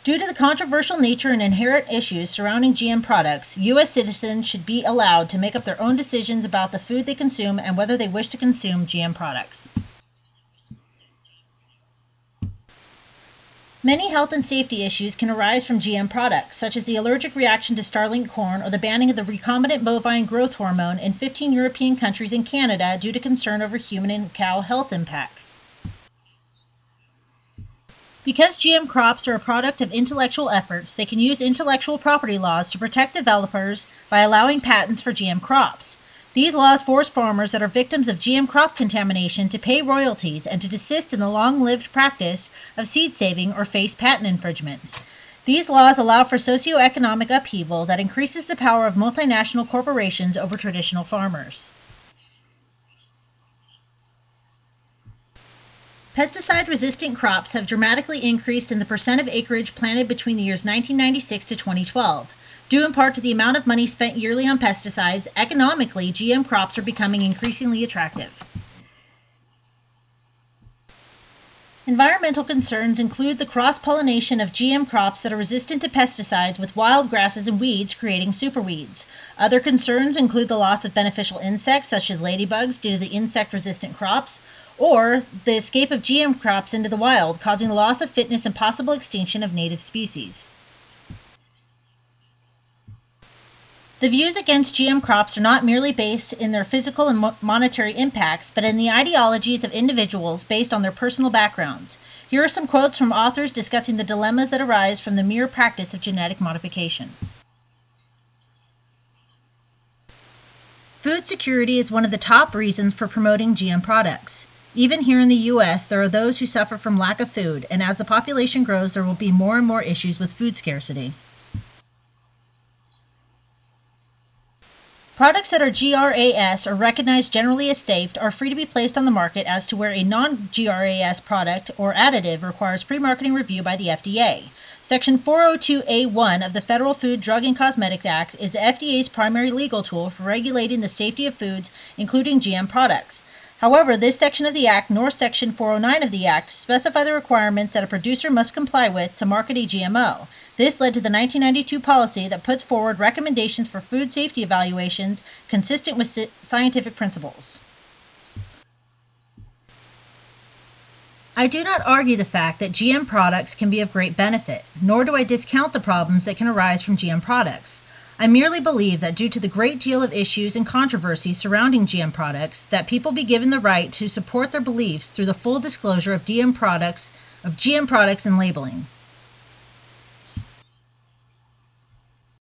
Due to the controversial nature and inherent issues surrounding GM products, U.S. citizens should be allowed to make up their own decisions about the food they consume and whether they wish to consume GM products. Many health and safety issues can arise from GM products, such as the allergic reaction to Starlink corn or the banning of the recombinant bovine growth hormone in 15 European countries and Canada due to concern over human and cow health impacts. Because GM crops are a product of intellectual efforts, they can use intellectual property laws to protect developers by allowing patents for GM crops. These laws force farmers that are victims of GM crop contamination to pay royalties and to desist in the long-lived practice of seed saving or face patent infringement. These laws allow for socioeconomic upheaval that increases the power of multinational corporations over traditional farmers. Pesticide-resistant crops have dramatically increased in the percent of acreage planted between the years 1996 to 2012. Due in part to the amount of money spent yearly on pesticides, economically, GM crops are becoming increasingly attractive. Environmental concerns include the cross-pollination of GM crops that are resistant to pesticides with wild grasses and weeds creating superweeds. Other concerns include the loss of beneficial insects such as ladybugs due to the insect-resistant crops, or the escape of GM crops into the wild, causing the loss of fitness and possible extinction of native species. The views against GM crops are not merely based in their physical and monetary impacts, but in the ideologies of individuals based on their personal backgrounds. Here are some quotes from authors discussing the dilemmas that arise from the mere practice of genetic modification. Food security is one of the top reasons for promoting GM products. Even here in the U.S., there are those who suffer from lack of food, and as the population grows, there will be more and more issues with food scarcity. Products that are GRAS or recognized generally as safe are free to be placed on the market, as to where a non-GRAS product or additive requires pre-marketing review by the FDA. Section 402A1 of the Federal Food, Drug, and Cosmetic Act is the FDA's primary legal tool for regulating the safety of foods, including GM products. However, this section of the Act nor Section 409 of the Act specify the requirements that a producer must comply with to market a GMO. This led to the 1992 policy that puts forward recommendations for food safety evaluations consistent with scientific principles. I do not argue the fact that GM products can be of great benefit, nor do I discount the problems that can arise from GM products. I merely believe that due to the great deal of issues and controversies surrounding GM products, that people be given the right to support their beliefs through the full disclosure of GM products and labeling.